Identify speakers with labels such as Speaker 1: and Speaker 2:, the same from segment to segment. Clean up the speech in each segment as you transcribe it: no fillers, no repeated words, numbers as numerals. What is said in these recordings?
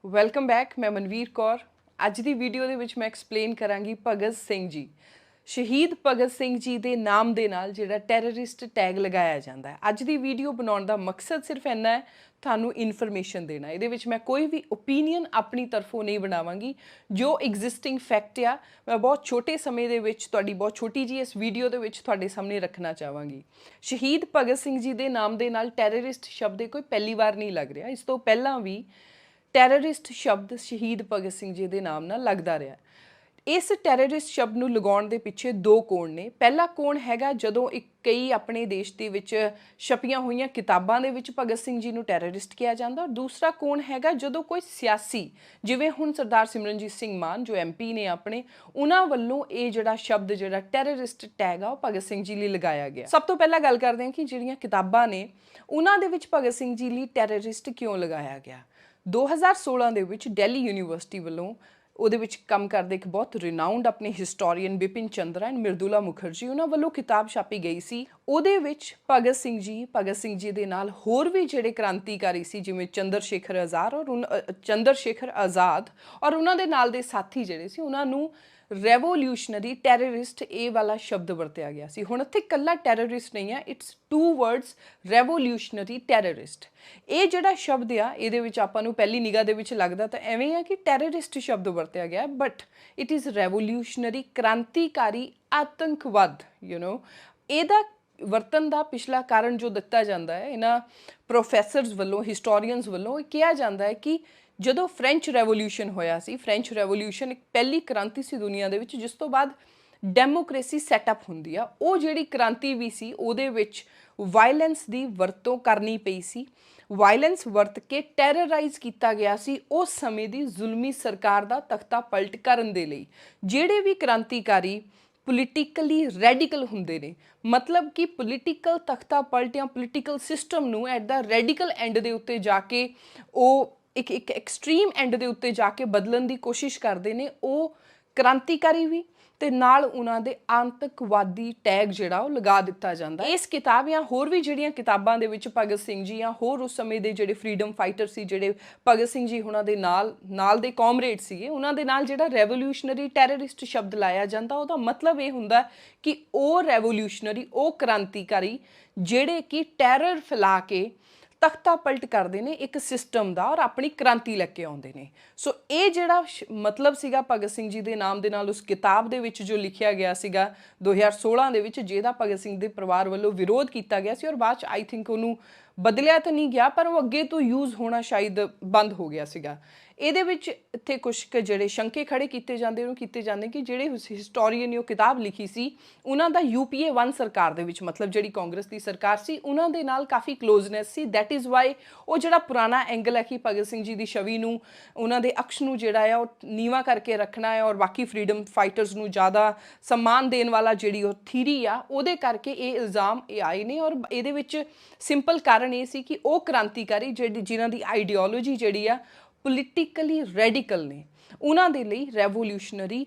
Speaker 1: Welcome back. ਮੈਂ ਮਨਵੀਰ ਕੌਰ। ਅੱਜ ਦੀ video ਦੇ ਵਿੱਚ ਮੈਂ ਐਕਸਪਲੇਨ ਕਰਾਂਗੀ ਭਗਤ ਸਿੰਘ ਜੀ। ਸ਼ਹੀਦ ਭਗਤ ਸਿੰਘ ਜੀ ਦੇ ਨਾਮ ਦੇ ਨਾਲ ਜਿਹੜਾ ਟੈਰਰਿਸਟ ਟੈਗ ਲਗਾਇਆ ਜਾਂਦਾ ਹੈ। ਅੱਜ ਦੀ ਵੀਡੀਓ ਬਣਾਉਣ ਦਾ ਮਕਸਦ ਸਿਰਫ ਇੰਨਾ ਹੈ, ਤੁਹਾਨੂੰ ਇਨਫੋਰਮੇਸ਼ਨ ਦੇਣਾ। ਇਹਦੇ ਵਿੱਚ ਮੈਂ ਕੋਈ ਵੀ ਓਪੀਨੀਅਨ ਆਪਣੀ ਤਰਫੋਂ ਨਹੀਂ ਬਣਾਵਾਂਗੀ। ਜੋ ਐਗਜ਼ਿਸਟਿੰਗ ਫੈਕਟ ਆ ਮੈਂ ਬਹੁਤ ਛੋਟੇ ਸਮੇਂ ਦੇ ਵਿੱਚ ਤੁਹਾਡੀ ਬਹੁਤ ਛੋਟੀ ਜਿਹੀ ਇਸ ਵੀਡੀਓ ਦੇ ਵਿੱਚ ਤੁਹਾਡੇ ਸਾਹਮਣੇ ਰੱਖਣਾ ਚਾਹਾਂਗੀ। ਸ਼ਹੀਦ ਭਗਤ ਸਿੰਘ ਜੀ ਦੇ ਨਾਮ ਦੇ ਨਾਲ ਟੈਰਰਿਸਟ ਸ਼ਬਦ ਕੋਈ ਪਹਿਲੀ ਵਾਰ ਨਹੀਂ ਲੱਗ ਰਿਹਾ। ਇਸ ਤੋਂ ਪਹਿਲਾਂ ਵੀ ਟੈਰਰਿਸਟ ਸ਼ਬਦ ਸ਼ਹੀਦ ਭਗਤ ਸਿੰਘ ਜੀ ਦੇ ਨਾਮ ਨਾਲ ਲੱਗਦਾ ਰਿਹਾ। ਇਸ ਟੈਰਰਿਸਟ ਸ਼ਬਦ ਨੂੰ ਲਗਾਉਣ ਦੇ ਪਿੱਛੇ ਦੋ ਕੋਣ ਨੇ। ਪਹਿਲਾ ਕੋਣ ਹੈਗਾ ਜਦੋਂ ਕਈ ਆਪਣੇ ਦੇਸ਼ ਦੇ ਵਿੱਚ ਛਪੀਆਂ ਹੋਈਆਂ ਕਿਤਾਬਾਂ ਦੇ ਵਿੱਚ ਭਗਤ ਸਿੰਘ ਜੀ ਨੂੰ ਟੈਰਰਿਸਟ ਕਿਹਾ ਜਾਂਦਾ। ਔਰ ਦੂਸਰਾ ਕੋਣ ਹੈਗਾ ਜਦੋਂ ਕੋਈ ਸਿਆਸੀ, ਜਿਵੇਂ ਹੁਣ ਸਰਦਾਰ ਸਿਮਰਨਜੀਤ ਸਿੰਘ ਮਾਨ ਜੋ MP ਨੇ ਆਪਣੇ, ਉਹਨਾਂ ਵੱਲੋਂ ਇਹ ਜਿਹੜਾ ਸ਼ਬਦ ਜਿਹੜਾ ਟੈਰਰਿਸਟ ਟੈਗ ਆ ਉਹ ਭਗਤ ਸਿੰਘ ਜੀ ਲਈ ਲਗਾਇਆ ਗਿਆ। ਸਭ ਤੋਂ ਪਹਿਲਾਂ ਗੱਲ ਕਰਦੇ ਹਾਂ ਕਿ ਜਿਹੜੀਆਂ ਕਿਤਾਬਾਂ ਨੇ ਉਹਨਾਂ ਦੇ ਵਿੱਚ ਭਗਤ ਸਿੰਘ ਜੀ ਲਈ ਟੈਰਰਿਸਟ ਕਿਉਂ ਲਗਾਇਆ ਗਿਆ। 2016 ਦੇ ਵਿੱਚ ਦਿੱਲੀ ਯੂਨੀਵਰਸਿਟੀ ਵੱਲੋਂ ਉਹਦੇ ਵਿੱਚ ਕੰਮ ਕਰਦੇ ਇੱਕ ਬਹੁਤ ਰਿਨਾਊਂਡ ਆਪਣੇ ਹਿਸਟੋਰੀਅਨ ਬਿਪਿਨ ਚੰਦਰਾ ਐਂਡ ਮਿਰਦੁਲਾ ਮੁਖਰਜੀ, ਉਹਨਾਂ ਵੱਲੋਂ ਕਿਤਾਬ ਛਾਪੀ ਗਈ ਸੀ। ਉਹਦੇ ਵਿੱਚ ਭਗਤ ਸਿੰਘ ਜੀ ਦੇ ਨਾਲ ਹੋਰ ਵੀ ਜਿਹੜੇ ਕ੍ਰਾਂਤੀਕਾਰੀ ਸੀ ਜਿਵੇਂ ਚੰਦਰ ਸ਼ੇਖਰ ਆਜ਼ਾਦ ਔਰ ਉਹਨਾਂ ਦੇ ਨਾਲ ਦੇ ਸਾਥੀ ਜਿਹੜੇ ਸੀ ਉਹਨਾਂ ਨੂੰ ਰੈਵੋਲਿਊਸ਼ਨਰੀ ਟੈਰਰਿਸਟ ਇਹ ਵਾਲਾ ਸ਼ਬਦ ਵਰਤਿਆ ਗਿਆ ਸੀ। ਹੁਣ ਇੱਥੇ ਇਕੱਲਾ ਟੈਰਰਿਸਟ ਨਹੀਂ ਹੈ, it's too words revolutionary terrorist. ਇਹ ਜਿਹੜਾ ਸ਼ਬਦ ਆ ਇਹਦੇ ਵਿੱਚ ਆਪਾਂ ਨੂੰ ਪਹਿਲੀ ਨਿਗਾਹ ਦੇ ਵਿੱਚ ਲੱਗਦਾ ਤਾਂ ਐਵੇਂ ਆ ਕਿ ਟੈਰਰਿਸਟ ਸ਼ਬਦ ਵਰਤਿਆ ਗਿਆ, ਬਟ ਇਟ ਇਜ਼ ਰੈਵੋਲਿਊਸ਼ਨਰੀ, ਕ੍ਰਾਂਤੀਕਾਰੀ ਆਤੰਕਵਾਦ। ਇਹਦਾ ਵਰਤਨ ਦਾ ਪਿਛਲਾ ਕਾਰਨ ਜੋ ਦਿੱਤਾ ਜਾਂਦਾ ਹੈ ਇਹਨਾਂ ਪ੍ਰੋਫੈਸਰਸ ਵੱਲੋਂ, ਹਿਸਟੋਰੀਅਨਸ ਵੱਲੋਂ, ਇਹ ਕਿਹਾ ਜਾਂਦਾ ਹੈ ਕਿ ਜਦੋਂ ਫ੍ਰੈਂਚ ਰੈਵੋਲਿਊਸ਼ਨ ਹੋਇਆ ਸੀ, ਫ੍ਰੈਂਚ ਰੈਵੋਲਿਊਸ਼ਨ ਇੱਕ ਪਹਿਲੀ ਕ੍ਰਾਂਤੀ ਸੀ ਦੁਨੀਆ ਦੇ ਵਿੱਚ ਜਿਸ ਤੋਂ ਬਾਅਦ ਡੈਮੋਕ੍ਰੇਸੀ ਸੈਟਅਪ ਹੁੰਦੀ ਆ। ਉਹ ਜਿਹੜੀ ਕ੍ਰਾਂਤੀ ਵੀ ਸੀ ਉਹਦੇ ਵਿੱਚ ਵਾਇਲੈਂਸ ਦੀ ਵਰਤੋਂ ਕਰਨੀ ਪਈ ਸੀ। ਵਾਇਲੈਂਸ ਵਰਤ ਕੇ ਟੈਰਰਾਈਜ਼ ਕੀਤਾ ਗਿਆ ਸੀ ਉਸ ਸਮੇਂ ਦੀ ਜ਼ੁਲਮੀ ਸਰਕਾਰ ਦਾ ਤਖਤਾ ਪਲਟ ਕਰਨ ਦੇ ਲਈ। ਜਿਹੜੇ ਵੀ ਕ੍ਰਾਂਤੀਕਾਰੀ ਪੋਲੀਟੀਕਲੀ ਰੈਡੀਕਲ ਹੁੰਦੇ ਨੇ, ਮਤਲਬ ਕਿ ਪੋਲੀਟੀਕਲ ਤਖਤਾ ਪਲਟ ਜਾਂ ਪੋਲੀਟੀਕਲ ਸਿਸਟਮ ਨੂੰ ਐਟ ਦਾ ਰੈਡੀਕਲ ਐਂਡ ਦੇ ਉੱਤੇ ਜਾ ਕੇ ਉਹ ਇੱਕ ਐਕਸਟ੍ਰੀਮ ਐਂਡ ਦੇ ਉੱਤੇ ਜਾ ਕੇ ਬਦਲਣ ਦੀ ਕੋਸ਼ਿਸ਼ ਕਰਦੇ ਨੇ, ਉਹ ਕ੍ਰਾਂਤੀਕਾਰੀ ਵੀ ਤੇ ਨਾਲ ਉਹਨਾਂ ਦੇ ਆਤੰਕਵਾਦੀ ਟੈਗ ਜਿਹੜਾ ਉਹ ਲਗਾ ਦਿੱਤਾ ਜਾਂਦਾ। ਇਸ ਕਿਤਾਬ ਜਾਂ ਹੋਰ ਵੀ ਜਿਹੜੀਆਂ ਕਿਤਾਬਾਂ ਦੇ ਵਿੱਚ ਭਗਤ ਸਿੰਘ ਜੀ ਜਾਂ ਹੋਰ ਉਸ ਸਮੇਂ ਦੇ ਜਿਹੜੇ ਫਰੀडम ਫਾਈਟਰ ਸੀ, ਜਿਹੜੇ ਭਗਤ ਸਿੰਘ ਜੀ ਉਹਨਾਂ ਦੇ ਨਾਲ ਦੇ ਕਾਮਰੇਡ ਸੀਗੇ, ਉਹਨਾਂ ਦੇ ਨਾਲ ਜਿਹੜਾ ਰੈਵੋਲਿਊਸ਼ਨਰੀ ਟੈਰਰਿਸਟ ਸ਼ਬਦ ਲਾਇਆ ਜਾਂਦਾ, ਉਹਦਾ ਮਤਲਬ ਇਹ ਹੁੰਦਾ ਕਿ ਉਹ ਰੈਵੋਲਿਊਸ਼ਨਰੀ, ਉਹ ਕ੍ਰਾਂਤੀਕਾਰੀ ਜਿਹੜੇ ਕਿ ਟੈਰਰ ਫੈਲਾ ਕੇ ਤਖਤਾ ਪਲਟ ਕਰਦੇ ਨੇ ਇੱਕ ਸਿਸਟਮ ਦਾ ਔਰ ਆਪਣੀ ਕ੍ਰਾਂਤੀ ਲੈ ਕੇ ਆਉਂਦੇ ਨੇ। ਸੋ ਇਹ ਜਿਹੜਾ ਮਤਲਬ ਸੀਗਾ ਭਗਤ ਸਿੰਘ ਜੀ ਦੇ ਨਾਮ ਦੇ ਨਾਲ ਉਸ ਕਿਤਾਬ ਦੇ ਵਿੱਚ ਜੋ ਲਿਖਿਆ ਗਿਆ ਸੀਗਾ 2016 ਦੇ ਵਿੱਚ, ਜਿਹਦਾ ਭਗਤ ਸਿੰਘ ਦੇ ਪਰਿਵਾਰ ਵੱਲੋਂ ਵਿਰੋਧ ਕੀਤਾ ਗਿਆ ਸੀ ਔਰ ਬਾਅਦ 'ਚ ਆਈ ਥਿੰਕ ਉਹਨੂੰ ਬਦਲਿਆ ਤਾਂ ਨਹੀਂ ਗਿਆ ਪਰ ਉਹ ਅੱਗੇ ਤੋਂ ਯੂਜ਼ ਹੋਣਾ ਸ਼ਾਇਦ ਬੰਦ ਹੋ ਗਿਆ ਸੀਗਾ। ਇਹਦੇ ਵਿੱਚ ਇੱਥੇ ਕੁਛ ਕੁ ਜਿਹੜੇ ਸ਼ੰਕੇ ਖੜੇ ਕੀਤੇ ਜਾਂਦੇ ਕਿ ਜਿਹੜੇ ਹਿਸਟੋਰੀਅਨ ਨੇ ਉਹ ਕਿਤਾਬ ਲਿਖੀ ਸੀ ਉਹਨਾਂ ਦਾ UPA 1 ਸਰਕਾਰ ਦੇ ਵਿੱਚ, ਮਤਲਬ ਜਿਹੜੀ ਕਾਂਗਰਸ ਦੀ ਸਰਕਾਰ ਸੀ, ਉਹਨਾਂ ਦੇ ਨਾਲ ਕਾਫੀ ਕਲੋਜ਼ਨੈਸ ਸੀ। ਦੈਟ ਇਜ਼ ਵਾਈ ਉਹ ਜਿਹੜਾ ਪੁਰਾਣਾ ਐਂਗਲ ਹੈ ਕਿ ਭਗਤ ਸਿੰਘ ਜੀ ਦੀ ਛਵੀ ਨੂੰ, ਉਹਨਾਂ ਦੇ ਅਕਸ਼ ਨੂੰ ਜਿਹੜਾ ਆ ਉਹ ਨੀਵਾਂ ਕਰਕੇ ਰੱਖਣਾ ਹੈ ਔਰ ਬਾਕੀ ਫਰੀडम ਫਾਈਟਰਸ ਨੂੰ ਜ਼ਿਆਦਾ ਸਨਮਾਨ ਦੇਣ ਵਾਲਾ ਜਿਹੜੀ ਉਹ ਥੀਰੀ ਆ, ਉਹਦੇ ਕਰਕੇ ਇਹ ਇਲਜ਼ਾਮ ਆਏ ਨੇ। ਔਰ ਇਹਦੇ ਵਿੱਚ ਸਿੰਪਲ ਕਾਰਨ ਇਹ ਸੀ ਕਿ ਉਹ ਕ੍ਰਾਂਤੀਕਾਰੀ ਜਿਨ੍ਹਾਂ ਦੀ ਆਈਡੀਓਲੋਜੀ ਜਿਹੜੀ ਆ ਪੋਲੀਟੀਕਲੀ ਰੈਡੀਕਲ ਨੇ, ਉਹਨਾਂ ਦੇ ਲਈ ਰੈਵੋਲਿਊਸ਼ਨਰੀ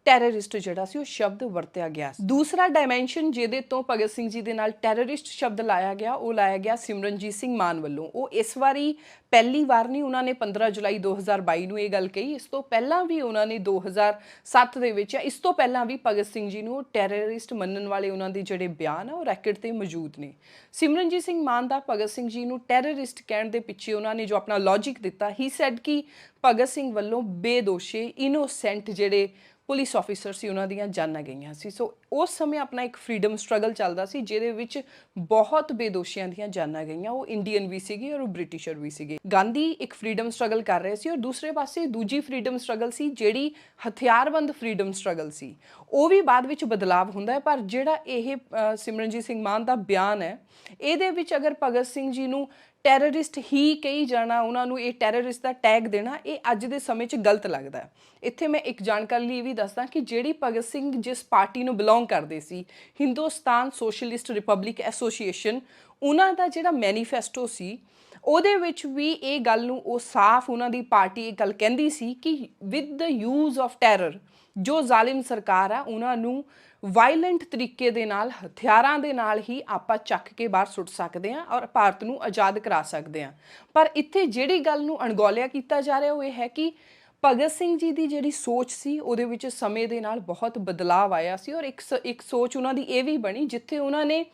Speaker 1: ਟੈਰਰਿਸਟ ਜਿਹੜਾ ਸੀ ਉਹ ਸ਼ਬਦ ਵਰਤਿਆ ਗਿਆ। ਦੂਸਰਾ ਡਾਇਮੈਂਸ਼ਨ ਜਿਹਦੇ ਤੋਂ ਭਗਤ ਸਿੰਘ ਜੀ ਦੇ ਨਾਲ ਟੈਰਰਿਸਟ ਸ਼ਬਦ ਲਾਇਆ ਗਿਆ ਉਹ ਲਾਇਆ ਗਿਆ ਸਿਮਰਨਜੀਤ ਸਿੰਘ ਮਾਨ ਵੱਲੋਂ। ਉਹ ਇਸ ਵਾਰੀ ਪਹਿਲੀ ਵਾਰ ਨਹੀਂ, ਉਹਨਾਂ ਨੇ 15 ਜੁਲਾਈ 2022 ਨੂੰ ਇਹ ਗੱਲ ਕਹੀ। ਇਸ ਤੋਂ ਪਹਿਲਾਂ ਵੀ ਉਹਨਾਂ ਨੇ 2007 ਦੇ ਵਿੱਚ, ਇਸ ਤੋਂ ਪਹਿਲਾਂ ਵੀ ਭਗਤ ਸਿੰਘ ਜੀ ਨੂੰ ਟੈਰਰਿਸਟ ਮੰਨਣ ਵਾਲੇ ਉਹਨਾਂ ਦੇ ਜਿਹੜੇ ਬਿਆਨ ਆ ਉਹ ਰੈਕਟ ਤੇ ਮੌਜੂਦ ਨੇ। ਸਿਮਰਨਜੀਤ ਸਿੰਘ ਮਾਨ ਦਾ ਭਗਤ ਸਿੰਘ ਜੀ ਨੂੰ ਟੈਰਰਿਸਟ ਕਹਿਣ ਦੇ ਪਿੱਛੇ ਉਹਨਾਂ ਨੇ ਜੋ ਆਪਣਾ ਲੌਜਿਕ ਦਿੱਤਾ, ਹੀ ਸੈਡ ਕਿ ਭਗਤ ਸਿੰਘ ਵੱਲੋਂ ਬੇਦੋਸ਼ੇ ਇਨੋਸੈਂਟ ਜਿਹੜੇ ਪੁਲਿਸ ਆਫੀਸਰ ਸੀ ਉਹਨਾਂ ਦੀਆਂ ਜਾਨਾਂ ਗਈਆਂ ਸੀ। ਸੋ ਉਸ ਸਮੇਂ ਆਪਣਾ ਇੱਕ ਫਰੀडम ਸਟਰਗਲ ਚੱਲਦਾ ਸੀ ਜਿਹਦੇ ਵਿੱਚ ਬਹੁਤ ਬੇਦੋਸ਼ੀਆਂ ਦੀਆਂ ਜਾਨਾਂ ਗਈਆਂ। ਉਹ ਇੰਡੀਅਨ ਵੀ ਸੀਗੇ ਔਰ ਉਹ ਬ੍ਰਿਟਿਸ਼ਰ ਵੀ ਸੀਗੇ। ਗਾਂਧੀ ਇੱਕ ਫਰੀडम ਸਟਰਗਲ ਕਰ ਰਹੇ ਸੀ ਔਰ ਦੂਸਰੇ ਪਾਸੇ ਦੂਜੀ ਫਰੀडम ਸਟਰਗਲ ਸੀ ਜਿਹੜੀ ਹਥਿਆਰਬੰਦ ਫਰੀडम ਸਟਰਗਲ ਸੀ। ਉਹ ਵੀ ਬਾਅਦ ਵਿੱਚ ਬਦਲਾਵ ਹੁੰਦਾ ਹੈ, ਪਰ ਜਿਹੜਾ ਇਹ ਸਿਮਰਨਜੀਤ ਸਿੰਘ ਮਾਨ ਦਾ ਬਿਆਨ ਹੈ ਇਹਦੇ ਵਿੱਚ ਅਗਰ ਭਗਤ ਸਿੰਘ ਜੀ ਨੂੰ ਟੈਰਰਿਸਟ ਹੀ ਕਹੀ ਜਾਣਾ, ਉਹਨਾਂ ਨੂੰ ਇਹ ਟੈਰਰਿਸਟ ਦਾ ਟੈਗ ਦੇਣਾ, ਇਹ ਅੱਜ ਦੇ ਸਮੇਂ 'ਚ ਗਲਤ ਲੱਗਦਾ। ਇੱਥੇ ਮੈਂ ਇੱਕ ਜਾਣਕਾਰੀ ਲਈ ਵੀ ਦੱਸਦਾ ਕਿ ਜਿਹੜੀ ਭਗਤ ਸਿੰਘ ਜਿਸ ਪਾਰਟੀ ਨੂੰ ਬਿਲੋਂਗ ਕਰਦੇ ਸੀ, ਹਿੰਦੁਸਤਾਨ ਸੋਸ਼ਲਿਸਟ ਰਿਪਬਲਿਕ ਐਸੋਸੀਏਸ਼ਨ, ਉਹਨਾਂ ਦਾ ਜਿਹੜਾ ਮੈਨੀਫੈਸਟੋ ਸੀ ਉਹਦੇ ਵਿੱਚ ਵੀ ਇਹ ਗੱਲ ਨੂੰ ਉਹ ਸਾਫ਼, ਉਹਨਾਂ ਦੀ ਪਾਰਟੀ ਇਹ ਗੱਲ ਕਹਿੰਦੀ ਸੀ ਕਿ with the use of terror, ਜੋ ਜ਼ਾਲਿਮ ਸਰਕਾਰ ਆ ਉਹਨਾਂ ਨੂੰ ਵਾਇਲੈਂਟ ਤਰੀਕੇ ਦੇ ਨਾਲ ਹਥਿਆਰਾਂ ਦੇ ਨਾਲ ਹੀ ਆਪਾਂ ਚੱਕ ਕੇ ਬਾਹਰ ਸੁੱਟ ਸਕਦੇ ਹਾਂ ਔਰ ਭਾਰਤ ਨੂੰ ਆਜ਼ਾਦ ਕਰਾ ਸਕਦੇ ਹਾਂ। ਪਰ ਇੱਥੇ ਜਿਹੜੀ ਗੱਲ ਨੂੰ ਅਣਗੌਲਿਆ ਕੀਤਾ ਜਾ ਰਿਹਾ ਉਹ ਇਹ ਹੈ ਕਿ ਭਗਤ ਸਿੰਘ ਜੀ ਦੀ ਜਿਹੜੀ ਸੋਚ ਸੀ ਉਹਦੇ ਵਿੱਚ ਸਮੇਂ ਦੇ ਨਾਲ ਬਹੁਤ ਬਦਲਾਅ ਆਇਆ ਸੀ ਔਰ ਇੱਕ ਸੋਚ ਉਹਨਾਂ ਦੀ ਇਹ ਵੀ ਬਣੀ ਜਿੱਥੇ ਉਹਨਾਂ ਨੇ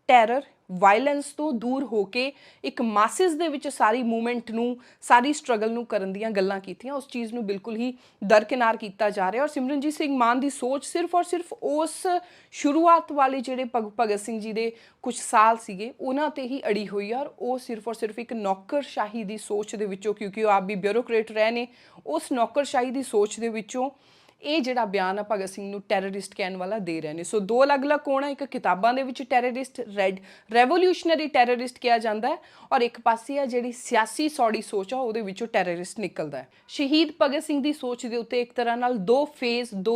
Speaker 1: ਟੈਰਰ ਵਾਇਲੈਂਸ ਤੋਂ ਦੂਰ ਹੋ ਕੇ ਇੱਕ ਮਾਸਿਸ ਦੇ ਵਿੱਚ ਸਾਰੀ ਮੂਵਮੈਂਟ ਨੂੰ ਸਾਰੀ ਸਟਰਗਲ ਨੂੰ ਕਰਨ ਦੀਆਂ ਗੱਲਾਂ ਕੀਤੀਆਂ। ਉਸ ਚੀਜ਼ ਨੂੰ ਬਿਲਕੁਲ ਹੀ ਦਰਕਿਨਾਰ ਕੀਤਾ ਜਾ ਰਿਹਾ ਔਰ ਸਿਮਰਨਜੀਤ ਸਿੰਘ ਮਾਨ ਦੀ ਸੋਚ ਸਿਰਫ ਔਰ ਸਿਰਫ ਉਸ ਸ਼ੁਰੂਆਤ ਵਾਲੇ ਜਿਹੜੇ ਭਗਤ ਸਿੰਘ ਜੀ ਦੇ ਕੁਝ ਸਾਲ ਸੀਗੇ ਉਹਨਾਂ ਤੇ ਹੀ ਅੜੀ ਹੋਈ ਆ ਔਰ ਉਹ ਸਿਰਫ ਔਰ ਸਿਰਫ ਇੱਕ ਨੌਕਰਸ਼ਾਹੀ ਦੀ ਸੋਚ ਦੇ ਵਿੱਚੋਂ, ਕਿਉਂਕਿ ਉਹ ਆਪ ਵੀ ਬਿਊਰੋਕਰੇਟ ਰਹੇ ਨੇ, ਉਸ ਨੌਕਰਸ਼ਾਹੀ ਦੀ ਸੋਚ ਦੇ ਵਿੱਚੋਂ ਇਹ ਜਿਹੜਾ ਬਿਆਨ ਆ ਭਗਤ ਸਿੰਘ ਨੂੰ ਟੈਰਰਿਸਟ ਕਹਿਣ ਵਾਲਾ ਦੇ ਰਹੇ ਨੇ। ਸੋ ਦੋ ਅਲੱਗ-ਅਲੱਗ ਕੋਣ ਆ, ਇੱਕ ਕਿਤਾਬਾਂ ਦੇ ਵਿੱਚ ਟੈਰਰਿਸਟ ਰੈਵੋਲੂਸ਼ਨਰੀ ਟੈਰਰਿਸਟ ਕਿਹਾ ਜਾਂਦਾ ਹੈ ਔਰ ਇੱਕ ਪਾਸੇ ਆ ਜਿਹੜੀ ਸਿਆਸੀ ਸੌੜੀ ਸੋਚ ਆ ਉਹਦੇ ਵਿੱਚੋਂ ਟੈਰਰਿਸਟ ਨਿਕਲਦਾ ਹੈ। ਸ਼ਹੀਦ ਭਗਤ ਸਿੰਘ ਦੀ ਸੋਚ ਦੇ ਉੱਤੇ ਇੱਕ ਤਰ੍ਹਾਂ ਨਾਲ ਦੋ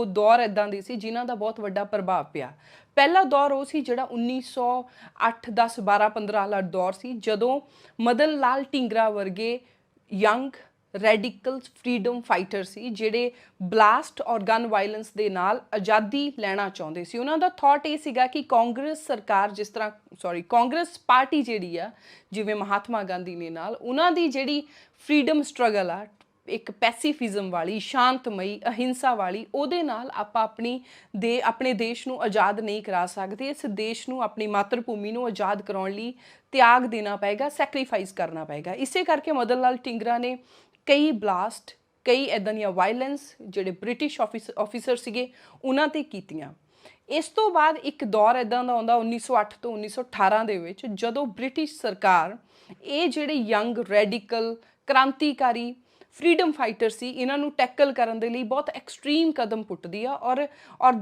Speaker 1: ਦੌਰ ਇੱਦਾਂ ਦੇ ਸੀ ਜਿਨ੍ਹਾਂ ਦਾ ਬਹੁਤ ਵੱਡਾ ਪ੍ਰਭਾਵ ਪਿਆ। ਪਹਿਲਾ ਦੌਰ ਉਹ ਸੀ ਜਿਹੜਾ 1908 10 12 15 ਵਾਲਾ ਦੌਰ ਸੀ ਜਦੋਂ ਮਦਨ ਲਾਲ ਢੀਂਗਰਾ ਵਰਗੇ ਯੰਗ ਰੈਡੀਕਲ ਫਰੀडम ਫਾਈਟਰ ਸੀ ਜਿਹੜੇ ਬਲਾਸਟ ਔਰ ਗਨ ਵਾਇਲੈਂਸ ਦੇ ਨਾਲ ਆਜ਼ਾਦੀ ਲੈਣਾ ਚਾਹੁੰਦੇ ਸੀ। ਉਹਨਾਂ ਦਾ ਥਾਟ ਇਹ ਸੀਗਾ ਕਿ ਕਾਂਗਰਸ ਸਰਕਾਰ ਕਾਂਗਰਸ ਪਾਰਟੀ ਜਿਹੜੀ ਆ ਜਿਵੇਂ ਮਹਾਤਮਾ ਗਾਂਧੀ ਨੇ ਨਾਲ ਉਹਨਾਂ ਦੀ ਜਿਹੜੀ ਫਰੀडम ਸਟਰਗਲ ਆ ਇੱਕ ਪੈਸੀਫਿਜ਼ਮ ਵਾਲੀ ਸ਼ਾਂਤਮਈ ਅਹਿੰਸਾ ਵਾਲੀ ਉਹਦੇ ਨਾਲ ਆਪਾਂ ਆਪਣੇ ਦੇਸ਼ ਨੂੰ ਆਜ਼ਾਦ ਨਹੀਂ ਕਰਾ ਸਕਦੇ। ਇਸ ਦੇਸ਼ ਨੂੰ ਆਪਣੀ ਮਾਤਰ ਭੂਮੀ ਨੂੰ ਆਜ਼ਾਦ ਕਰਾਉਣ ਲਈ ਤਿਆਗ ਦੇਣਾ ਪਏਗਾ, ਸੈਕਰੀਫਾਈਸ ਕਰਨਾ ਪਏਗਾ। ਇਸੇ ਕਰਕੇ ਮਦਨ ਲਾਲ ਢੀਂਗਰਾ ਨੇ ਕਈ ਬਲਾਸਟ ਕਈ ਇੱਦਾਂ ਦੀਆਂ ਵਾਇਲੈਂਸ ਜਿਹੜੇ ਬ੍ਰਿਟਿਸ਼ ਆਫੀਸਰ ਸੀਗੇ ਉਹਨਾਂ ਤੇ ਕੀਤੀਆਂ। ਇਸ ਤੋਂ ਬਾਅਦ ਇੱਕ ਦੌਰ ਇੱਦਾਂ ਦਾ ਆਉਂਦਾ 1908 ਤੋਂ 1918 ਦੇ ਵਿੱਚ ਜਦੋਂ ਬ੍ਰਿਟਿਸ਼ ਸਰਕਾਰ ਇਹ ਜਿਹੜੇ ਯੰਗ ਰੈਡੀਕਲ ਕ੍ਰਾਂਤੀਕਾਰੀ ਫਰੀडम ਫਾਈਟਰ ਸੀ ਇਹਨਾਂ ਨੂੰ ਟੈਕਲ ਕਰਨ ਦੇ ਲਈ ਬਹੁਤ ਐਕਸਟ੍ਰੀਮ ਕਦਮ ਪੁੱਟਦੀ ਆ ਔਰ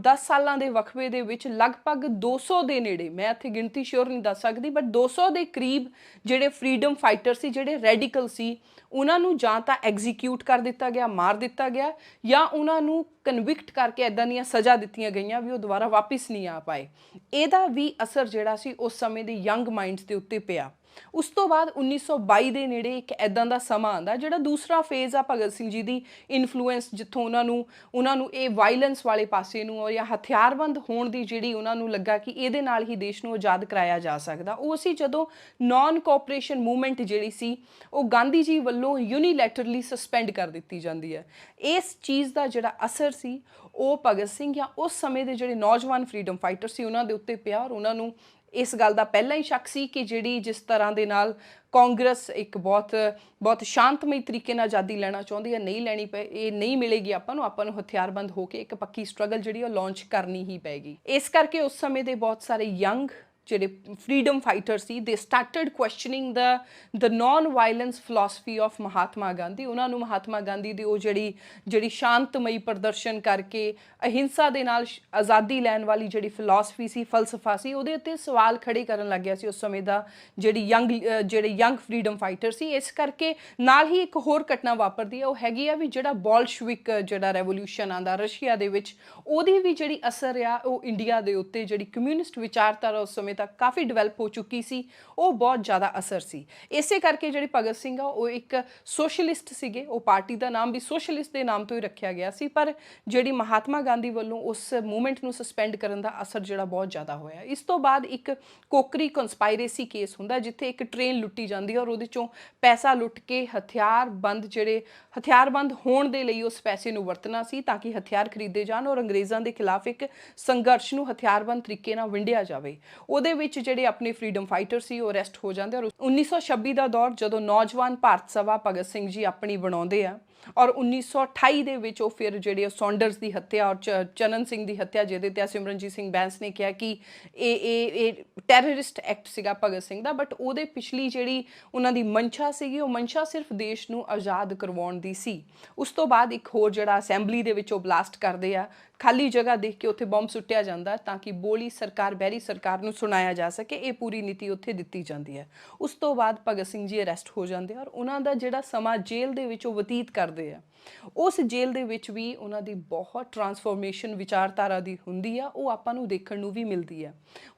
Speaker 1: 10 ਸਾਲਾਂ ਦੇ ਵਕਫੇ ਦੇ ਵਿੱਚ ਲਗਭਗ 200 ਦੇ ਨੇੜੇ, ਮੈਂ ਇੱਥੇ ਗਿਣਤੀ ਸ਼ੋਰ ਨਹੀਂ ਦੱਸ ਸਕਦੀ, ਬਟ 200 ਦੇ ਕਰੀਬ ਜਿਹੜੇ ਫਰੀडम ਫਾਈਟਰ ਸੀ ਜਿਹੜੇ ਰੈਡੀਕਲ ਸੀ ਉਹਨਾਂ ਨੂੰ ਜਾਂ ਤਾਂ ਐਗਜ਼ੀਕਿਊਟ ਕਰ ਦਿੱਤਾ ਗਿਆ, ਮਾਰ ਦਿੱਤਾ ਗਿਆ, ਜਾਂ ਉਹਨਾਂ ਨੂੰ ਕਨਵਿਕਟ ਕਰਕੇ ਇੱਦਾਂ ਦੀਆਂ ਸਜ਼ਾ ਦਿੱਤੀਆਂ ਗਈਆਂ ਵੀ ਉਹ ਦੁਬਾਰਾ ਵਾਪਿਸ ਨਹੀਂ ਆ ਪਾਏ। ਇਹਦਾ ਵੀ ਅਸਰ ਜਿਹੜਾ ਸੀ ਉਸ ਸਮੇਂ ਦੇ ਯੰਗ ਮਾਈਂਡਸ ਦੇ ਉੱਤੇ ਪਿਆ। ਉਸ ਤੋਂ ਬਾਅਦ 1922 ਦੇ ਨੇੜੇ ਇੱਕ ਇੱਦਾਂ ਦਾ ਸਮਾਂ ਆਉਂਦਾ ਜਿਹੜਾ ਦੂਸਰਾ ਫੇਜ਼ ਆ ਭਗਤ ਸਿੰਘ ਜੀ ਦੀ ਇਨਫਲੂਐਂਸ, ਜਿੱਥੋਂ ਉਹਨਾਂ ਨੂੰ ਇਹ ਵਾਇਲੈਂਸ ਵਾਲੇ ਪਾਸੇ ਨੂੰ ਜਾਂ ਹਥਿਆਰਬੰਦ ਹੋਣ ਦੀ ਜਿਹੜੀ ਉਹਨਾਂ ਨੂੰ ਲੱਗਾ ਕਿ ਇਹਦੇ ਨਾਲ ਹੀ ਦੇਸ਼ ਨੂੰ ਆਜ਼ਾਦ ਕਰਾਇਆ ਜਾ ਸਕਦਾ। ਉਹ ਸੀ ਜਦੋਂ ਨਾਨ ਕੋਆਪਰੇਸ਼ਨ ਮੂਵਮੈਂਟ ਜਿਹੜੀ ਸੀ ਉਹ ਗਾਂਧੀ ਜੀ ਵੱਲੋਂ ਯੂਨੀਲੈਟਰਲੀ ਸਸਪੈਂਡ ਕਰ ਦਿੱਤੀ ਜਾਂਦੀ ਹੈ। ਇਸ ਚੀਜ਼ ਦਾ ਜਿਹੜਾ ਅਸਰ ਸੀ ਉਹ ਭਗਤ ਸਿੰਘ ਜਾਂ ਉਸ ਸਮੇਂ ਦੇ ਜਿਹੜੇ ਨੌਜਵਾਨ ਫਰੀडम ਫਾਈਟਰ ਸੀ ਉਹਨਾਂ ਦੇ ਉੱਤੇ ਪਿਆ ਔਰ ਉਹਨਾਂ ਨੂੰ ਇਸ ਗੱਲ ਦਾ ਪਹਿਲਾਂ ਹੀ ਸ਼ੱਕ ਸੀ ਕਿ ਜਿਸ ਤਰ੍ਹਾਂ ਦੇ ਨਾਲ ਕਾਂਗਰਸ ਇੱਕ ਬਹੁਤ ਸ਼ਾਂਤਮਈ ਤਰੀਕੇ ਨਾਲ ਆਜ਼ਾਦੀ ਲੈਣਾ ਚਾਹੁੰਦੀ ਹੈ, ਇਹ ਨਹੀਂ ਮਿਲੇਗੀ ਆਪਾਂ ਨੂੰ ਹਥਿਆਰਬੰਦ ਹੋ ਕੇ ਇੱਕ ਪੱਕੀ ਸਟਰਗਲ ਜਿਹੜੀ ਉਹ ਲਾਂਚ ਕਰਨੀ ਹੀ ਪਏਗੀ। ਇਸ ਕਰਕੇ ਉਸ ਸਮੇਂ ਦੇ ਬਹੁਤ ਸਾਰੇ ਯੰਗ ਜਿਹੜੇ ਫਰੀडम ਫਾਈਟਰ ਸੀ they started questioning the non violence philosophy of Mahatma Gandhi. ਉਹਨਾਂ ਨੂੰ ਮਹਾਤਮਾ ਗਾਂਧੀ ਦੀ ਉਹ ਜਿਹੜੀ ਸ਼ਾਂਤਮਈ ਪ੍ਰਦਰਸ਼ਨ ਕਰਕੇ ਅਹਿੰਸਾ ਦੇ ਨਾਲ ਆਜ਼ਾਦੀ ਲੈਣ ਵਾਲੀ ਜਿਹੜੀ ਫਿਲਾਸਫੀ ਸੀ, ਫਲਸਫਾ ਸੀ, ਉਹਦੇ ਉੱਤੇ ਸਵਾਲ ਖੜੇ ਕਰਨ ਲੱਗ ਗਿਆ ਸੀ ਉਸ ਸਮੇਂ ਦਾ ਜਿਹੜੇ ਯੰਗ ਫਰੀडम ਫਾਈਟਰ ਸੀ। ਇਸ ਕਰਕੇ ਨਾਲ ਹੀ ਇੱਕ ਹੋਰ ਘਟਨਾ ਵਾਪਰਦੀ ਹੈ, ਉਹ ਹੈਗੀ ਆ ਵੀ ਜਿਹੜਾ ਬੋਲਸ਼ਵਿਕ ਜਿਹੜਾ ਰੈਵੋਲੂਸ਼ਨ ਆਉਂਦਾ ਰਸ਼ੀਆ ਦੇ ਵਿੱਚ, ਉਹਦੀ ਵੀ ਜਿਹੜੀ ਅਸਰ ਆ ਉਹ ਇੰਡੀਆ ਦੇ ਉੱਤੇ ਜਿਹੜੀ ਕਮਿਊਨਿਸਟ ਵਿਚਾਰਧਾਰਾ ਉਸ ਸਮੇਂ ਤੱਕ ਕਾਫੀ ਡਿਵੈਲਪ ਹੋ ਚੁੱਕੀ ਸੀ, ਉਹ ਬਹੁਤ ਜ਼ਿਆਦਾ ਅਸਰ ਸੀ। ਇਸੇ ਕਰਕੇ ਜਿਹੜੇ ਭਗਤ ਸਿੰਘ ਆ ਉਹ ਇੱਕ ਸੋਸ਼ਲਿਸਟ ਸੀਗੇ। ਉਹ ਪਾਰਟੀ ਦਾ ਨਾਮ ਵੀ ਸੋਸ਼ਲਿਸਟ ਦੇ ਨਾਮ ਤੋਂ ਹੀ ਰੱਖਿਆ ਗਿਆ ਸੀ, ਪਰ ਜਿਹੜੀ ਮਹਾਤਮਾ ਗਾਂਧੀ ਵੱਲੋਂ ਉਸ ਮੂਵਮੈਂਟ ਨੂੰ ਸਸਪੈਂਡ ਕਰਨ ਦਾ ਅਸਰ ਜਿਹੜਾ ਬਹੁਤ ਜ਼ਿਆਦਾ ਹੋਇਆ। ਇਸ ਤੋਂ ਬਾਅਦ ਇੱਕ ਕੋਕਰੀ ਕੰਸਪਾਇਰੇਸੀ ਕੇਸ ਹੁੰਦਾ ਜਿੱਥੇ ਇੱਕ ਟ੍ਰੇਨ ਲੁੱਟੀ ਜਾਂਦੀ ਹੈ ਔਰ ਉਹਦੇ ਚੋਂ ਪੈਸਾ ਲੁੱਟ ਕੇ ਹਥਿਆਰਬੰਦ ਹੋਣ ਦੇ ਲਈ ਉਸ ਪੈਸੇ ਨੂੰ ਵਰਤਣਾ ਸੀ ਤਾਂ ਕਿ ਹਥਿਆਰ ਖਰੀਦੇ ਜਾਣ ਔਰ ਅੰਗਰੇਜ਼ਾਂ ਦੇ ਖਿਲਾਫ ਇੱਕ ਸੰਘਰਸ਼ ਨੂੰ ਹਥਿਆਰਬੰਦ ਤਰੀਕੇ ਨਾਲ ਵੰਡਿਆ ਜਾਵੇ। ਉਹਦੇ ਵਿੱਚ ਜਿਹੜੇ ਆਪਣੇ ਫਰੀडम ਫਾਈਟਰ ਸੀ ਉਹ ਅਰੈਸਟ ਹੋ ਜਾਂਦੇ ਔਰ 1926 ਦਾ ਦੌਰ ਜਦੋਂ ਨੌਜਵਾਨ ਭਾਰਤ ਸਭਾ ਭਗਤ ਸਿੰਘ ਜੀ ਆਪਣੀ ਬਣਾਉਂਦੇ ਆ ਔਰ 1928 ਦੇ ਵਿੱਚ ਉਹ ਫਿਰ ਜਿਹੜੇ ਸੌਂਡਰਸ ਦੀ ਹੱਤਿਆ ਔਰ ਚਨਨ ਸਿੰਘ ਦੀ ਹੱਤਿਆ ਜਿਹਦੇ ਤੇ ਸਿਮਰਨਜੀਤ ਸਿੰਘ ਬੈਂਸ ਨੇ ਕਿਹਾ ਕਿ ਇਹ ਟੈਰਰਿਸਟ ਐਕਟ ਸੀਗਾ ਭਗਤ ਸਿੰਘ ਦਾ, ਬਟ ਉਹਦੇ ਪਿਛਲੀ ਜਿਹੜੀ ਉਹਨਾਂ ਦੀ ਮਨਸ਼ਾ ਸੀਗੀ ਉਹ ਮਨਸ਼ਾ ਸਿਰਫ ਦੇਸ਼ ਨੂੰ ਆਜ਼ਾਦ ਕਰਵਾਉਣ ਦੀ ਸੀ। ਉਸ ਤੋਂ ਬਾਅਦ ਇੱਕ ਹੋਰ ਜਿਹੜਾ ਅਸੈਂਬਲੀ ਦੇ ਵਿੱਚ ਉਹ ਬਲਾਸਟ ਕਰਦੇ ਆ, ਖਾਲੀ ਜਗ੍ਹਾ ਦੇਖ ਕੇ ਉੱਥੇ ਬੰਬ ਸੁੱਟਿਆ ਜਾਂਦਾ ਤਾਂ ਕਿ ਬੈਰੀ ਸਰਕਾਰ ਨੂੰ ਸੁਣਾਇਆ ਜਾ ਸਕੇ। ਇਹ ਪੂਰੀ ਨੀਤੀ ਉੱਥੇ ਦਿੱਤੀ ਜਾਂਦੀ ਹੈ। ਉਸ ਤੋਂ ਬਾਅਦ ਭਗਤ ਸਿੰਘ ਜੀ ਅਰੈਸਟ ਹੋ ਜਾਂਦੇ ਔਰ ਉਹਨਾਂ ਦਾ ਜਿਹੜਾ ਸਮਾਂ ਜੇਲ੍ਹ ਦੇ ਵਿੱਚ ਉਹ ਬਤੀਤ ਕਰਦੇ ਆ, ਉਸ ਜੇਲ੍ਹ ਦੇ ਵਿੱਚ ਵੀ ਉਹਨਾਂ ਦੀ ਬਹੁਤ ਟਰਾਂਸਫੋਰਮੇਸ਼ਨ ਵਿਚਾਰਧਾਰਾ ਦੀ ਹੁੰਦੀ ਆ, ਉਹ ਆਪਾਂ ਨੂੰ ਦੇਖਣ ਨੂੰ ਵੀ ਮਿਲਦੀ ਆ।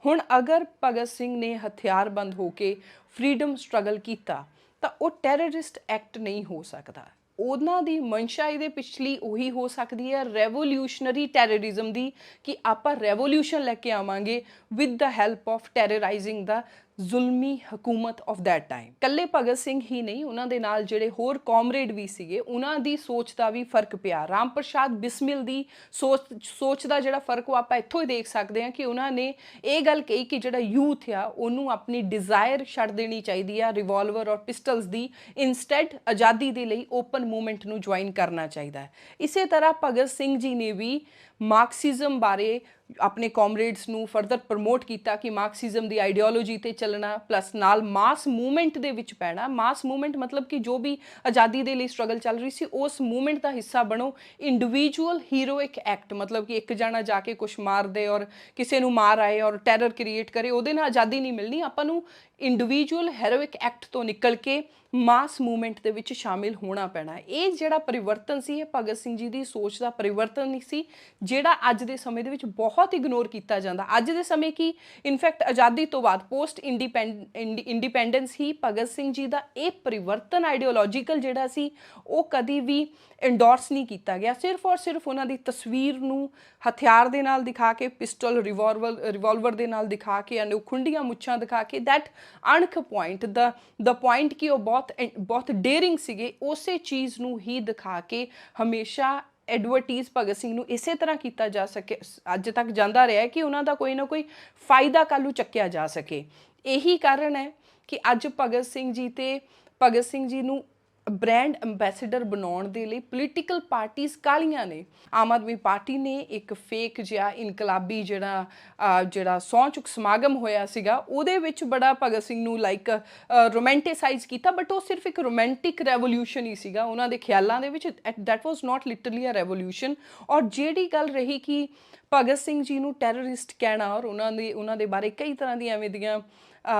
Speaker 1: ਹੁਣ ਅਗਰ ਭਗਤ ਸਿੰਘ ਨੇ ਹਥਿਆਰਬੰਦ ਹੋ ਕੇ ਫਰੀडम ਸਟਰਗਲ ਕੀਤਾ ਤਾਂ ਉਹ ਟੈਰਰਿਸਟ ਐਕਟ ਨਹੀਂ ਹੋ ਸਕਦਾ। ਉਹਨਾਂ ਦੀ ਮਨਸ਼ਾ ਇਹਦੇ ਪਿਛਲੀ ਉਹੀ ਹੋ ਸਕਦੀ ਹੈ ਰੈਵੋਲਿਊਸ਼ਨਰੀ ਟੈਰਰਿਜ਼ਮ ਦੀ, ਕਿ ਆਪਾਂ ਰੈਵੋਲਿਊਸ਼ਨ ਲੈ ਕੇ ਆਵਾਂਗੇ ਵਿਦ ਦ ਹੈਲਪ ਆਫ ਟੈਰਰਾਈਜ਼ਿੰਗ ਦ ਜ਼ੁਲਮੀ ਹਕੂਮਤ ਆਫ ਦੈਟ ਟਾਈਮ। ਕੱਲੇ ਭਗਤ ਸਿੰਘ ਹੀ ਨਹੀਂ, ਉਹਨਾਂ ਦੇ ਨਾਲ ਜਿਹੜੇ ਹੋਰ ਕਾਮਰੇਡ ਵੀ ਸੀਗੇ, ਉਹਨਾਂ ਦੀ ਸੋਚ ਦਾ ਵੀ ਫਰਕ ਪਿਆ। ਰਾਮ ਪ੍ਰਸਾਦ ਬਿਸਮਿਲ ਦੀ ਸੋਚ ਦਾ ਜਿਹੜਾ ਫਰਕ ਉਹ ਆਪਾਂ ਇੱਥੋਂ ਹੀ ਦੇਖ ਸਕਦੇ ਹਾਂ ਕਿ ਉਹਨਾਂ ਨੇ ਇਹ ਗੱਲ ਕਹੀ ਕਿ ਜਿਹੜਾ ਯੂਥ ਆ ਉਹਨੂੰ ਆਪਣੀ ਡਿਜ਼ਾਇਰ ਛੱਡ ਦੇਣੀ ਚਾਹੀਦੀ ਆ ਰਿਵਾਲਵਰ ਔਰ ਪਿਸਟਲਸ ਦੀ, ਇਨਸਟੈਡ ਆਜ਼ਾਦੀ ਦੇ ਲਈ ਓਪਨ ਮੂਵਮੈਂਟ ਨੂੰ ਜੁਆਇਨ ਕਰਨਾ ਚਾਹੀਦਾ ਹੈ। ਇਸੇ ਤਰ੍ਹਾਂ ਭਗਤ ਸਿੰਘ ਜੀ ਨੇ ਵੀ ਮਾਰਕਸਿਜ਼ਮ ਬਾਰੇ ਆਪਣੇ ਕਾਮਰੇਡਸ ਨੂੰ ਫਰਦਰ ਪ੍ਰਮੋਟ ਕੀਤਾ ਕਿ ਮਾਰਕਸਿਜ਼ਮ ਦੀ ਆਈਡੀਓਲੋਜੀ ਤੇ ਚੱਲਣਾ, ਪਲੱਸ ਨਾਲ ਮਾਸ ਮੂਵਮੈਂਟ ਦੇ ਵਿੱਚ ਪੈਣਾ। ਮਾਸ ਮੂਵਮੈਂਟ ਮਤਲਬ ਕਿ ਜੋ ਵੀ ਆਜ਼ਾਦੀ ਦੇ ਲਈ ਸਟਰਗਲ ਚੱਲ ਰਹੀ ਸੀ ਉਸ ਮੂਵਮੈਂਟ ਦਾ ਹਿੱਸਾ ਬਣੋ। ਇੰਡੀਵਿਜੂਅਲ ਹੀਰੋਇਕ ਐਕਟ ਮਤਲਬ ਕਿ ਇੱਕ ਜਾਣਾ ਜਾ ਕੇ ਕੁਛ ਮਾਰ ਦੇ ਔਰ ਕਿਸੇ ਨੂੰ ਮਾਰ ਆਏ ਔਰ ਟੈਰਰ ਕ੍ਰੀਏਟ ਕਰੇ, ਉਹਦੇ ਨਾਲ ਆਜ਼ਾਦੀ ਨਹੀਂ ਮਿਲਣੀ। ਆਪਾਂ ਨੂੰ ਇੰਡੀਵਿਜੂਅਲ ਹੈਰੋਇਕ ਐਕਟ ਤੋਂ ਨਿਕਲ ਕੇ ਮਾਸ ਮੂਵਮੈਂਟ ਦੇ ਵਿੱਚ ਸ਼ਾਮਿਲ ਹੋਣਾ ਪੈਣਾ। ਇਹ ਜਿਹੜਾ ਪਰਿਵਰਤਨ ਸੀ ਇਹ ਭਗਤ ਸਿੰਘ ਜੀ ਦੀ ਸੋਚ ਦਾ ਪਰਿਵਰਤਨ ਨਹੀਂ ਸੀ, ਜਿਹੜਾ ਅੱਜ ਦੇ ਸਮੇਂ ਦੇ ਵਿੱਚ ਬਹੁਤ ਇਗਨੋਰ ਕੀਤਾ ਜਾਂਦਾ। ਅੱਜ ਦੇ ਸਮੇਂ ਕੀ ਇਨਫੈਕਟ ਆਜ਼ਾਦੀ ਤੋਂ ਬਾਅਦ ਪੋਸਟ ਇੰਡੀਪੈਂਡੈਂਸ ਹੀ ਭਗਤ ਸਿੰਘ ਜੀ ਦਾ ਇਹ ਪਰਿਵਰਤਨ ਆਈਡੀਓਲੋਜੀਕਲ ਜਿਹੜਾ ਸੀ ਉਹ ਕਦੀ ਵੀ ਐਂਡੋਰਸ ਨਹੀਂ ਕੀਤਾ ਗਿਆ। ਸਿਰਫ ਔਰ ਸਿਰਫ ਉਹਨਾਂ ਦੀ ਤਸਵੀਰ ਨੂੰ ਹਥਿਆਰ ਦੇ ਨਾਲ ਦਿਖਾ ਕੇ, ਪਿਸਟਲ ਰਿਵਾਲਵਰ ਦੇ ਨਾਲ ਦਿਖਾ ਕੇ, ਖੁੰਡੀਆਂ ਮੁੱਛਾਂ ਦਿਖਾ ਕੇ, ਦੈਟ ਅਣਖ ਪੁਆਇੰਟ ਦ ਪੁਆਇੰਟ ਕਿ ਉਹ ਬਹੁਤ ਡੇਅਰਿੰਗ ਸੀਗੇ, ਉਸੇ ਚੀਜ਼ ਨੂੰ ਹੀ ਦਿਖਾ ਕੇ ਹਮੇਸ਼ਾ ਐਡਵਰਟੀਜ਼ ਭਗਤ ਸਿੰਘ ਨੂੰ ਇਸੇ ਤਰ੍ਹਾਂ ਕੀਤਾ ਜਾ ਸਕੇ, ਅੱਜ ਤੱਕ ਜਾਂਦਾ ਰਿਹਾ ਕਿ ਉਹਨਾਂ ਦਾ ਕੋਈ ਨਾ ਕੋਈ ਫਾਇਦਾ ਕੱਲ੍ਹ ਨੂੰ ਚੱਕਿਆ ਜਾ ਸਕੇ। ਇਹੀ ਕਾਰਨ ਹੈ ਕਿ ਅੱਜ ਭਗਤ ਸਿੰਘ ਜੀ ਨੂੰ ਬ੍ਰਾਂਡ ਐਂਬੈਸਡਰ ਬਣਾਉਣ ਦੇ ਲਈ ਪੋਲੀਟੀਕਲ ਪਾਰਟੀਆਂ ਕਾਲੀਆਂ ਨੇ। ਆਮ ਆਦਮੀ ਪਾਰਟੀ ਨੇ ਇੱਕ ਫੇਕ ਜਿਹਾ ਇਨਕਲਾਬੀ ਜਿਹੜਾ ਸਹੁੰ ਚੁੱਕ ਸਮਾਗਮ ਹੋਇਆ ਸੀਗਾ ਉਹਦੇ ਵਿੱਚ ਬੜਾ ਭਗਤ ਸਿੰਘ ਨੂੰ ਲਾਈਕ ਰੋਮੈਂਟਿਸਾਈਜ਼ ਕੀਤਾ, ਬਟ ਉਹ ਸਿਰਫ ਇੱਕ ਰੋਮੈਂਟਿਕ ਰੈਵੋਲਿਊਸ਼ਨ ਹੀ ਸੀਗਾ ਉਹਨਾਂ ਦੇ ਖਿਆਲਾਂ ਦੇ ਵਿੱਚ। That was not literally a revolution. ਔਰ ਜਿਹੜੀ ਗੱਲ ਰਹੀ ਕਿ ਭਗਤ ਸਿੰਘ ਜੀ ਨੂੰ ਟੈਰਰਿਸਟ ਕਹਿਣਾ ਔਰ ਉਹਨਾਂ ਦੇ ਬਾਰੇ ਕਈ ਤਰ੍ਹਾਂ ਦੀਆਂ ਐਵੇਂ ਦੀਆਂ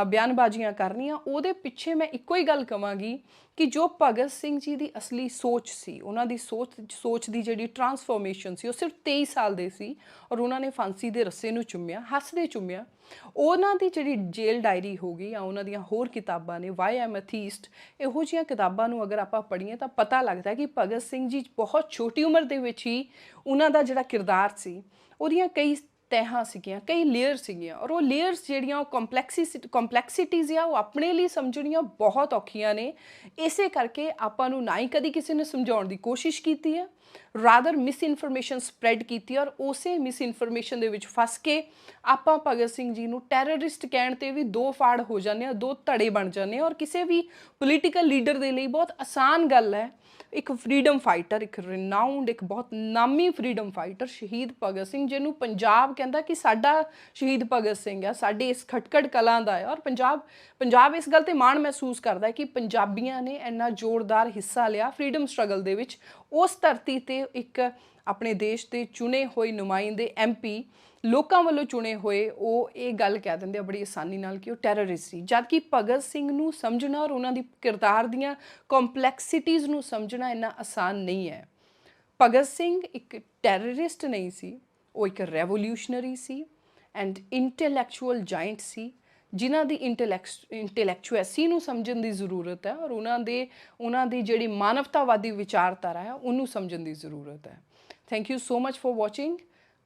Speaker 1: ਬਿਆਨਬਾਜ਼ੀਆਂ ਕਰਨੀਆਂ, ਉਹਦੇ ਪਿੱਛੇ ਮੈਂ ਇੱਕੋ ਹੀ ਗੱਲ ਕਹਾਂਗੀ ਕਿ ਜੋ ਭਗਤ ਸਿੰਘ ਜੀ ਦੀ ਅਸਲੀ ਸੋਚ ਸੀ, ਉਹਨਾਂ ਦੀ ਸੋਚ ਦੀ ਜਿਹੜੀ ਟਰਾਂਸਫੋਰਮੇਸ਼ਨ ਸੀ ਉਹ ਸਿਰਫ 23 ਸਾਲ ਦੇ ਸੀ ਔਰ ਉਹਨਾਂ ਨੇ ਫਾਂਸੀ ਦੇ ਰੱਸੇ ਨੂੰ ਚੁੰਮਿਆ, ਹੱਸਦੇ ਚੁੰਮਿਆ। ਉਹਨਾਂ ਦੀ ਜਿਹੜੀ ਜੇਲ ਡਾਇਰੀ ਹੋ ਗਈ ਜਾਂ ਉਹਨਾਂ ਦੀਆਂ ਹੋਰ ਕਿਤਾਬਾਂ ਨੇ, ਵਾਈ ਐਮ ਅਥੀਸਟ, ਇਹੋ ਜਿਹੀਆਂ ਕਿਤਾਬਾਂ ਨੂੰ ਅਗਰ ਆਪਾਂ ਪੜ੍ਹੀਏ ਤਾਂ ਪਤਾ ਲੱਗਦਾ ਕਿ ਭਗਤ ਸਿੰਘ ਜੀ ਬਹੁਤ ਛੋਟੀ ਉਮਰ ਦੇ ਵਿੱਚ ਹੀ ਉਹਨਾਂ ਦਾ ਜਿਹੜਾ ਕਿਰਦਾਰ ਸੀ ਉਹਦੀਆਂ ਕਈ ਤਹਿਾਂ ਸੀਗੀਆਂ, ਕਈ ਲੇਅਰ ਸੀਗੀਆਂ ਔਰ ਉਹ ਲੇਅਰਸ ਜਿਹੜੀਆਂ ਉਹ ਕੰਪਲੈਕਸਿਟੀਜ਼ ਆ ਉਹ ਆਪਣੇ ਲਈ ਸਮਝਣੀਆਂ ਬਹੁਤ ਔਖੀਆਂ ਨੇ। ਇਸੇ ਕਰਕੇ ਆਪਾਂ ਨੂੰ ਨਾ ਹੀ ਕਦੀ ਕਿਸੇ ਨੇ ਸਮਝਾਉਣ ਦੀ ਕੋਸ਼ਿਸ਼ ਕੀਤੀ ਹੈ, ਰਾਦਰ ਮਿਸਇਨਫੋਰਮੇਸ਼ਨ ਸਪਰੈਡ ਕੀਤੀ ਔਰ ਉਸੇ ਮਿਸਇਨਫੋਰਮੇਸ਼ਨ ਦੇ ਵਿੱਚ ਫਸ ਕੇ ਆਪਾਂ ਭਗਤ ਸਿੰਘ ਜੀ ਨੂੰ ਟੈਰਰਿਸਟ ਕਹਿਣ 'ਤੇ ਵੀ ਦੋ ਫਾੜ ਹੋ ਜਾਂਦੇ ਆ, ਦੋ ਧੜੇ ਬਣ ਜਾਂਦੇ ਆ। ਔਰ ਕਿਸੇ ਵੀ ਪੋਲੀਟੀਕਲ ਲੀਡਰ ਦੇ ਲਈ ਬਹੁਤ ਆਸਾਨ ਗੱਲ ਹੈ, ਇੱਕ ਫਰੀडम ਫਾਈਟਰ, ਇੱਕ ਰਿਨਾਊਂਡ, ਇੱਕ ਬਹੁਤ ਨਾਮੀ ਫਰੀडम ਫਾਈਟਰ ਸ਼ਹੀਦ ਭਗਤ ਸਿੰਘ, ਜਿਹਨੂੰ ਪੰਜਾਬ ਕਹਿੰਦਾ ਕਿ ਸਾਡਾ ਸ਼ਹੀਦ ਭਗਤ ਸਿੰਘ ਆ, ਸਾਡੇ ਇਸ ਖਟਕੜ ਕਲਾਂ ਦਾ ਹੈ। ਔਰ ਪੰਜਾਬ ਇਸ ਗੱਲ 'ਤੇ ਮਾਣ ਮਹਿਸੂਸ ਕਰਦਾ ਹੈ ਕਿ ਪੰਜਾਬੀਆਂ ਨੇ ਇੰਨਾ ਜ਼ੋਰਦਾਰ ਹਿੱਸਾ ਲਿਆ ਫਰੀडम ਸਟਰਗਲ ਦੇ ਵਿੱਚ। ਉਸ ਧਰਤੀ 'ਤੇ ਇੱਕ ਆਪਣੇ ਦੇਸ਼ ਦੇ ਚੁਣੇ ਹੋਏ ਨੁਮਾਇੰਦੇ MP ਲੋਕਾਂ ਵੱਲੋਂ ਚੁਣੇ ਹੋਏ ਉਹ ਇਹ ਗੱਲ ਕਹਿ ਦਿੰਦੇ ਆ ਬੜੀ ਆਸਾਨੀ ਨਾਲ ਕਿ ਉਹ ਟੈਰਰਿਸਟ ਸੀ, ਜਦ ਕਿ ਭਗਤ ਸਿੰਘ ਨੂੰ ਸਮਝਣਾ ਔਰ ਉਹਨਾਂ ਦੀ ਕਿਰਦਾਰ ਦੀਆਂ ਕੰਪਲੈਕਸਿਟੀਜ਼ ਨੂੰ ਸਮਝਣਾ ਇੰਨਾ ਆਸਾਨ ਨਹੀਂ ਹੈ। ਭਗਤ ਸਿੰਘ ਇੱਕ ਟੈਰਰਿਸਟ ਨਹੀਂ ਸੀ, ਉਹ ਇੱਕ revolutionary C and intellectual giant ਸੀ, ਜਿਨ੍ਹਾਂ ਦੀ ਇੰਟੈਲੈਕਚੁਐਸੀ ਨੂੰ ਸਮਝਣ ਦੀ ਜ਼ਰੂਰਤ ਹੈ ਔਰ ਉਹਨਾਂ ਦੀ ਜਿਹੜੀ ਮਾਨਵਤਾਵਾਦੀ ਵਿਚਾਰਧਾਰਾ ਹੈ ਉਹਨੂੰ ਸਮਝਣ ਦੀ ਜ਼ਰੂਰਤ ਹੈ। Thank you so much for watching.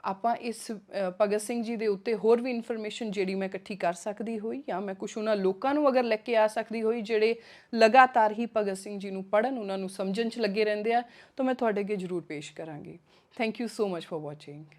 Speaker 1: ਆਪਾਂ ਇਸ ਭਗਤ ਸਿੰਘ ਜੀ ਦੇ ਉੱਤੇ ਹੋਰ ਵੀ ਇਨਫੋਰਮੇਸ਼ਨ ਜਿਹੜੀ ਮੈਂ ਇਕੱਠੀ ਕਰ ਸਕਦੀ ਹੋਈ ਜਾਂ ਮੈਂ ਕੁਛ ਉਹਨਾਂ ਲੋਕਾਂ ਨੂੰ ਅਗਰ ਲੈ ਕੇ ਆ ਸਕਦੀ ਹੋਈ ਜਿਹੜੇ ਲਗਾਤਾਰ ਹੀ ਭਗਤ ਸਿੰਘ ਜੀ ਨੂੰ ਪੜ੍ਹਨ, ਉਹਨਾਂ ਨੂੰ ਸਮਝਣ 'ਚ ਲੱਗੇ ਰਹਿੰਦੇ ਆ, ਤਾਂ ਮੈਂ ਤੁਹਾਡੇ ਅੱਗੇ ਜ਼ਰੂਰ ਪੇਸ਼ ਕਰਾਂਗੀ। Thank you so much for watching.